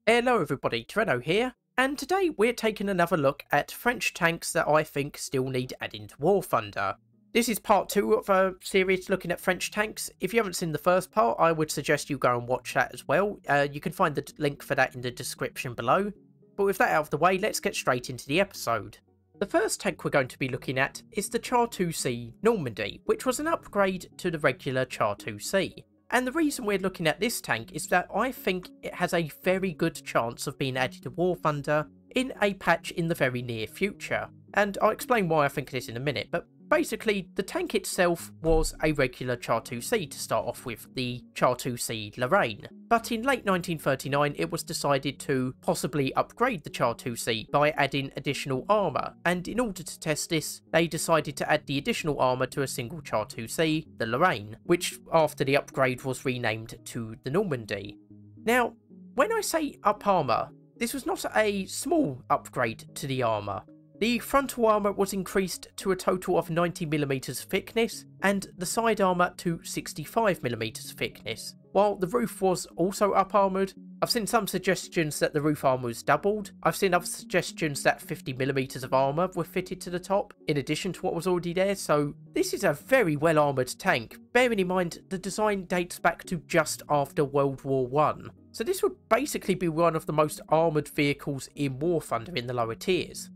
Hello everybody, Treno here, and today we're taking another look at French tanks that I think still need adding to War Thunder. This is part 2 of a series looking at French tanks. If you haven't seen the first part, I would suggest you go and watch that as well. You can find the link for that in the description below. But with that out of the way, let's get straight into the episode. The first tank we're going to be looking at is the Char 2C Normandy, which was an upgrade to the regular Char 2C. And the reason we're looking at this tank is that I think it has a very good chance of being added to War Thunder in a patch in the very near future. And I'll explain why I think this in a minute, but basically the tank itself was a regular Char 2C to start off with, the Char 2C Lorraine. But in late 1939 it was decided to possibly upgrade the Char 2C by adding additional armour, and in order to test this they decided to add the additional armour to a single Char 2C, the Lorraine, which after the upgrade was renamed to the Normandy. Now, when I say up armour, this was not a small upgrade to the armour. The frontal armour was increased to a total of 90mm thickness, and the side armour to 65mm thickness. While the roof was also up armoured, I've seen some suggestions that the roof armour was doubled. I've seen other suggestions that 50mm of armour were fitted to the top, in addition to what was already there, so this is a very well armoured tank, bearing in mind the design dates back to just after World War One. So this would basically be one of the most armoured vehicles in War Thunder in the lower tiers.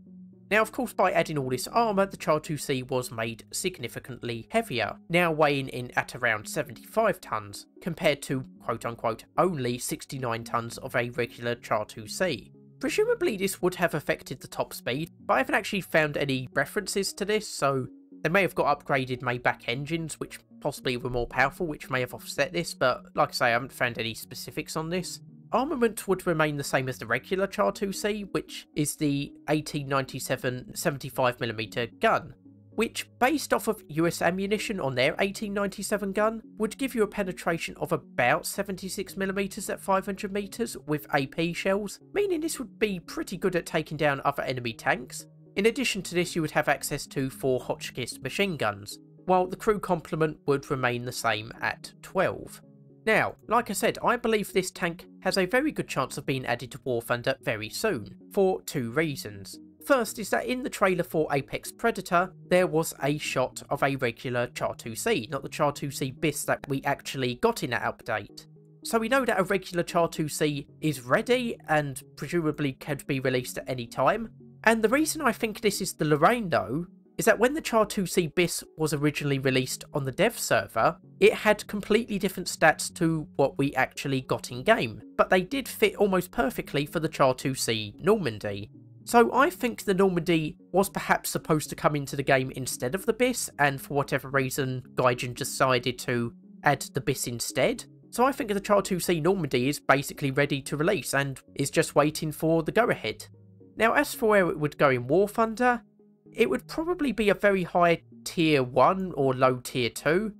Now, of course, by adding all this armour, the Char 2C was made significantly heavier, now weighing in at around 75 tonnes, compared to, quote-unquote, only 69 tonnes of a regular Char 2C. Presumably this would have affected the top speed, but I haven't actually found any references to this, so they may have got upgraded Maybach engines, which possibly were more powerful, which may have offset this, but like I say, I haven't found any specifics on this. Armament would remain the same as the regular Char 2C, which is the 1897 75mm gun, which, based off of US ammunition on their 1897 gun, would give you a penetration of about 76mm at 500 metres with AP shells, meaning this would be pretty good at taking down other enemy tanks. In addition to this, you would have access to 4 Hotchkiss machine guns, while the crew complement would remain the same at 12. Now, like I said, I believe this tank has a very good chance of being added to War Thunder very soon, for 2 reasons. First is that in the trailer for Apex Predator, there was a shot of a regular Char 2C, not the Char 2C BIS that we actually got in that update. So we know that a regular Char 2C is ready and presumably could be released at any time. And the reason I think this is the Lorraine though, is that when the Char 2C BIS was originally released on the dev server, it had completely different stats to what we actually got in game, but they did fit almost perfectly for the Char 2C Normandy. So I think the Normandy was perhaps supposed to come into the game instead of the BIS, and for whatever reason Gaijin decided to add the BIS instead. So I think the Char 2C Normandy is basically ready to release and is just waiting for the go-ahead. Now, as for where it would go in War Thunder, it would probably be a very high tier 1 or low tier 2.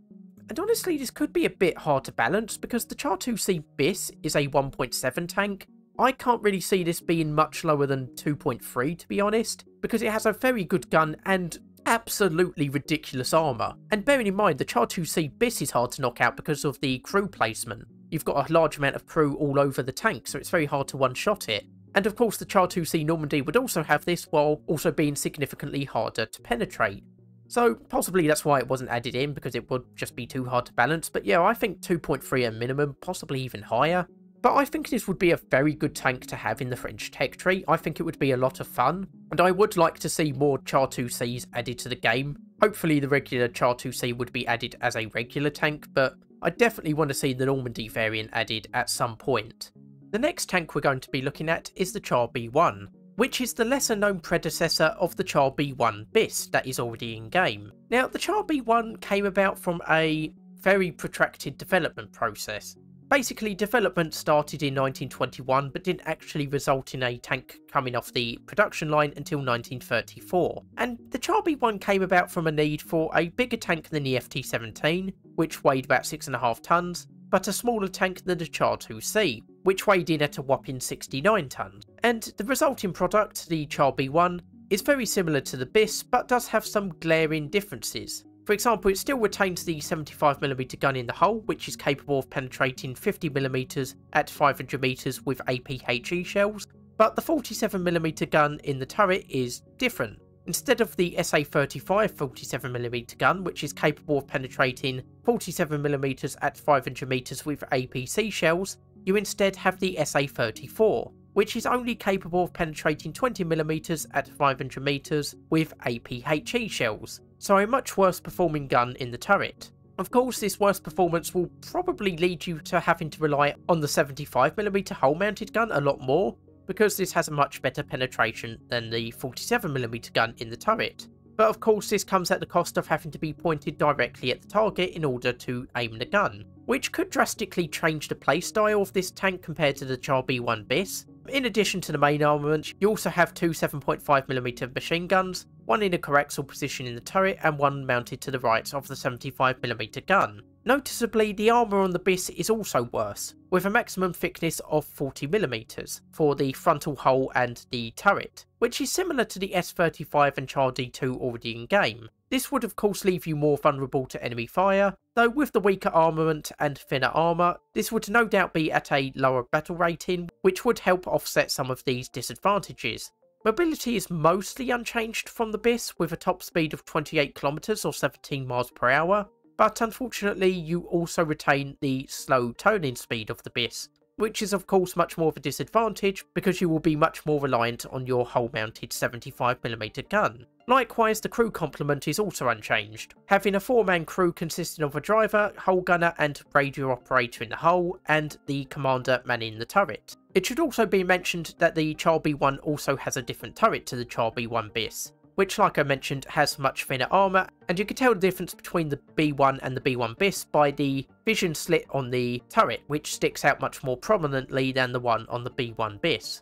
And honestly, this could be a bit hard to balance because the Char 2C BIS is a 1.7 tank. I can't really see this being much lower than 2.3 to be honest, because it has a very good gun and absolutely ridiculous armour. And bearing in mind, the Char 2C BIS is hard to knock out because of the crew placement. You've got a large amount of crew all over the tank, so it's very hard to one-shot it. And of course the Char 2C Normandy would also have this, while also being significantly harder to penetrate. So possibly that's why it wasn't added in, because it would just be too hard to balance. But yeah, I think 2.3 at minimum, possibly even higher. But I think this would be a very good tank to have in the French tech tree. I think it would be a lot of fun, and I would like to see more Char 2Cs added to the game. Hopefully the regular Char 2C would be added as a regular tank, but I definitely want to see the Normandy variant added at some point. The next tank we're going to be looking at is the Char B1, which is the lesser known predecessor of the Char B1 BIS that is already in game. Now, the Char B1 came about from a very protracted development process. Basically, development started in 1921 but didn't actually result in a tank coming off the production line until 1934. And the Char B1 came about from a need for a bigger tank than the FT-17, which weighed about 6.5 tonnes, but a smaller tank than the Char 2C, which weighed in at a whopping 69 tonnes. And the resulting product, the Char B1, is very similar to the BIS, but does have some glaring differences. For example, it still retains the 75mm gun in the hull, which is capable of penetrating 50mm at 500 meters with APHE shells, but the 47mm gun in the turret is different. Instead of the SA-35 47mm gun, which is capable of penetrating 47mm at 500 meters with APC shells, you instead have the SA-34, which is only capable of penetrating 20mm at 500 meters with APHE shells, so a much worse performing gun in the turret. Of course, this worse performance will probably lead you to having to rely on the 75mm hull mounted gun a lot more, because this has a much better penetration than the 47mm gun in the turret. But of course this comes at the cost of having to be pointed directly at the target in order to aim the gun, which could drastically change the playstyle of this tank compared to the Char B1 BIS. In addition to the main armament, you also have two 7.5mm machine guns, one in a coaxial position in the turret and one mounted to the right of the 75mm gun. Noticeably, the armour on the BIS is also worse, with a maximum thickness of 40mm for the frontal hull and the turret, which is similar to the S-35 and Char D2 already in game. This would of course leave you more vulnerable to enemy fire, though with the weaker armament and thinner armour, this would no doubt be at a lower battle rating, which would help offset some of these disadvantages. Mobility is mostly unchanged from the BIS, with a top speed of 28km or 17 miles per hour, but unfortunately you also retain the slow turning speed of the BIS, which is of course much more of a disadvantage because you will be much more reliant on your hull mounted 75mm gun. Likewise, the crew complement is also unchanged, having a 4-man crew consisting of a driver, hull gunner and radio operator in the hull, and the commander manning the turret. It should also be mentioned that the Char B1 also has a different turret to the Char B1 BIS, which like I mentioned has much thinner armour, and you can tell the difference between the B1 and the B1 BIS by the vision slit on the turret, which sticks out much more prominently than the one on the B1 BIS.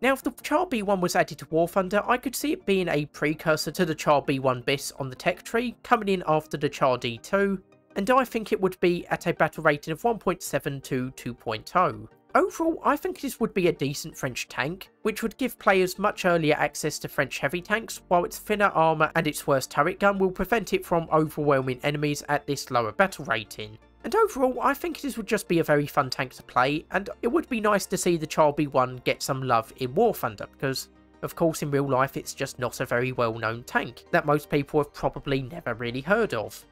Now, if the Char B1 was added to War Thunder, I could see it being a precursor to the Char B1 BIS on the tech tree, coming in after the Char D2, and I think it would be at a battle rating of 1.7 to 2.0. Overall, I think this would be a decent French tank, which would give players much earlier access to French heavy tanks, while its thinner armour and its worse turret gun will prevent it from overwhelming enemies at this lower battle rating. And overall, I think this would just be a very fun tank to play, and it would be nice to see the Char B1 get some love in War Thunder, because of course in real life it's just not a very well known tank that most people have probably never really heard of.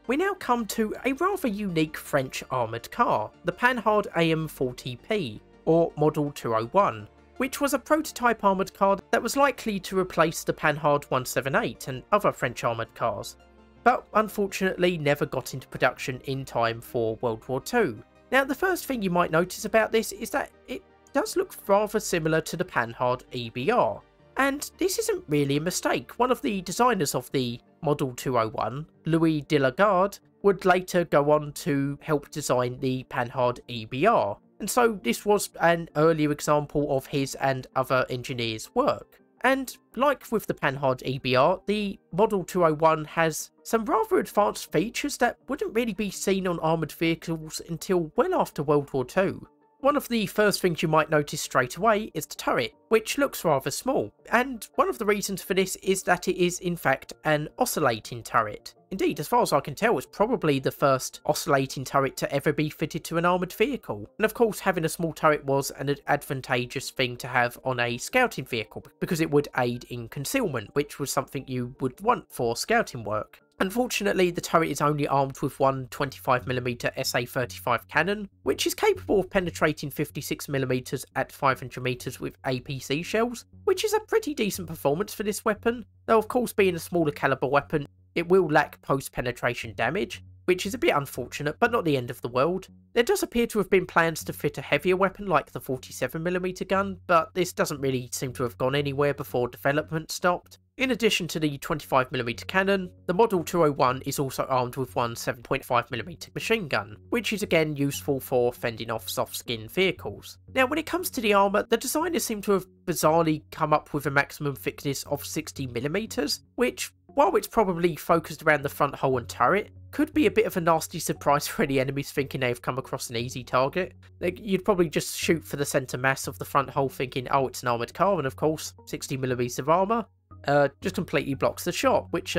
We now come to a rather unique French armoured car, the Panhard AM40P, or Model 201, which was a prototype armoured car that was likely to replace the Panhard 178 and other French armoured cars, but unfortunately never got into production in time for World War II. Now, the first thing you might notice about this is that it does look rather similar to the Panhard EBR, and this isn't really a mistake. One of the designers of the Model 201, Louis de la Garde, would later go on to help design the Panhard EBR, and so this was an earlier example of his and other engineers' work. And like with the Panhard EBR, the Model 201 has some rather advanced features that wouldn't really be seen on armoured vehicles until well after World War II. One of the first things you might notice straight away is the turret, which looks rather small, and one of the reasons for this is that it is in fact an oscillating turret. Indeed, as far as I can tell, it's probably the first oscillating turret to ever be fitted to an armoured vehicle. And of course, having a small turret was an advantageous thing to have on a scouting vehicle, because it would aid in concealment, which was something you would want for scouting work. Unfortunately, the turret is only armed with one 25mm SA-35 cannon, which is capable of penetrating 56mm at 500 meters with APC shells, which is a pretty decent performance for this weapon, though of course being a smaller caliber weapon, it will lack post-penetration damage, which is a bit unfortunate, but not the end of the world. There does appear to have been plans to fit a heavier weapon like the 47mm gun, but this doesn't really seem to have gone anywhere before development stopped. In addition to the 25mm cannon, the Model 201 is also armed with one 7.5mm machine gun, which is again useful for fending off soft-skinned vehicles. Now, when it comes to the armour, the designers seem to have bizarrely come up with a maximum thickness of 60mm, which, while it's probably focused around the front hull and turret, could be a bit of a nasty surprise for any enemies thinking they've come across an easy target. You'd probably just shoot for the centre mass of the front hull thinking, oh, it's an armoured car, and of course 60mm of armour just completely blocks the shot, which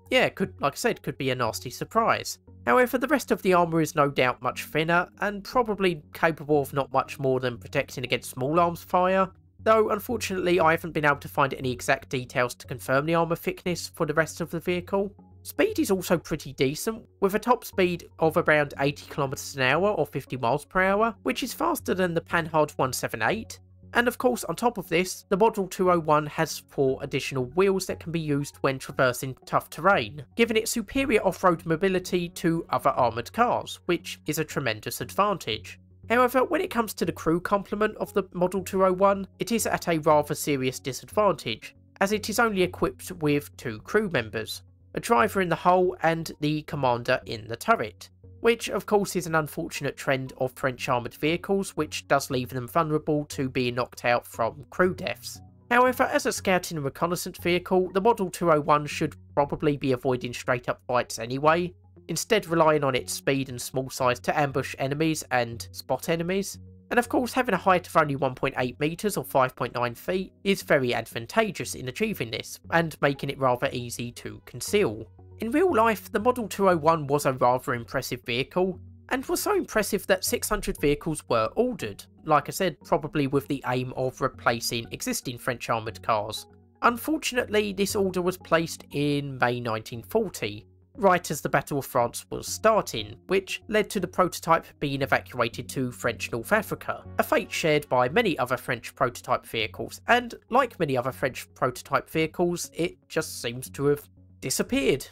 yeah, like I said, could be a nasty surprise. However, the rest of the armour is no doubt much thinner, and probably capable of not much more than protecting against small arms fire, though unfortunately I haven't been able to find any exact details to confirm the armour thickness for the rest of the vehicle. Speed is also pretty decent, with a top speed of around 80 km an hour or 50 miles per hour, which is faster than the Panhard 178. And of course, on top of this, the Model 201 has 4 additional wheels that can be used when traversing tough terrain, giving it superior off-road mobility to other armoured cars, which is a tremendous advantage. However, when it comes to the crew complement of the Model 201, it is at a rather serious disadvantage, as it is only equipped with 2 crew members, a driver in the hull and the commander in the turret, which of course is an unfortunate trend of French armoured vehicles, which does leave them vulnerable to being knocked out from crew deaths. However, as a scouting and reconnaissance vehicle, the Model 201 should probably be avoiding straight up fights anyway, instead relying on its speed and small size to ambush enemies and spot enemies. And of course, having a height of only 1.8 metres or 5.9 feet is very advantageous in achieving this, and making it rather easy to conceal. In real life, the Model 201 was a rather impressive vehicle, and was so impressive that 600 vehicles were ordered, like I said, probably with the aim of replacing existing French armoured cars. Unfortunately, this order was placed in May 1940, right as the Battle of France was starting, which led to the prototype being evacuated to French North Africa, a fate shared by many other French prototype vehicles, and like many other French prototype vehicles, it just seems to have disappeared.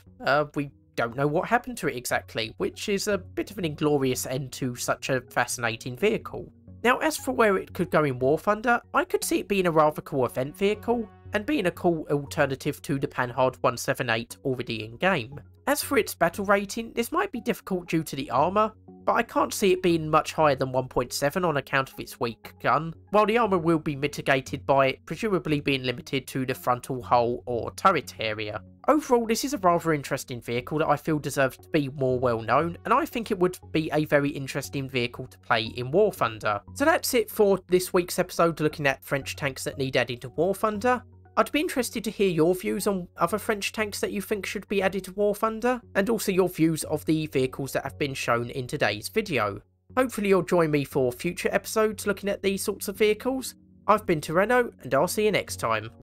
We don't know what happened to it exactly, which is a bit of an inglorious end to such a fascinating vehicle. Now, as for where it could go in War Thunder, I could see it being a rather cool event vehicle, and being a cool alternative to the Panhard 178 already in game. As for its battle rating, this might be difficult due to the armour, but I can't see it being much higher than 1.7 on account of its weak gun, while the armour will be mitigated by it presumably being limited to the frontal hull or turret area. Overall, this is a rather interesting vehicle that I feel deserves to be more well known, and I think it would be a very interesting vehicle to play in War Thunder. So that's it for this week's episode looking at French tanks that need adding to War Thunder. I'd be interested to hear your views on other French tanks that you think should be added to War Thunder, and also your views of the vehicles that have been shown in today's video. Hopefully you'll join me for future episodes looking at these sorts of vehicles. I've been Terreno, and I'll see you next time.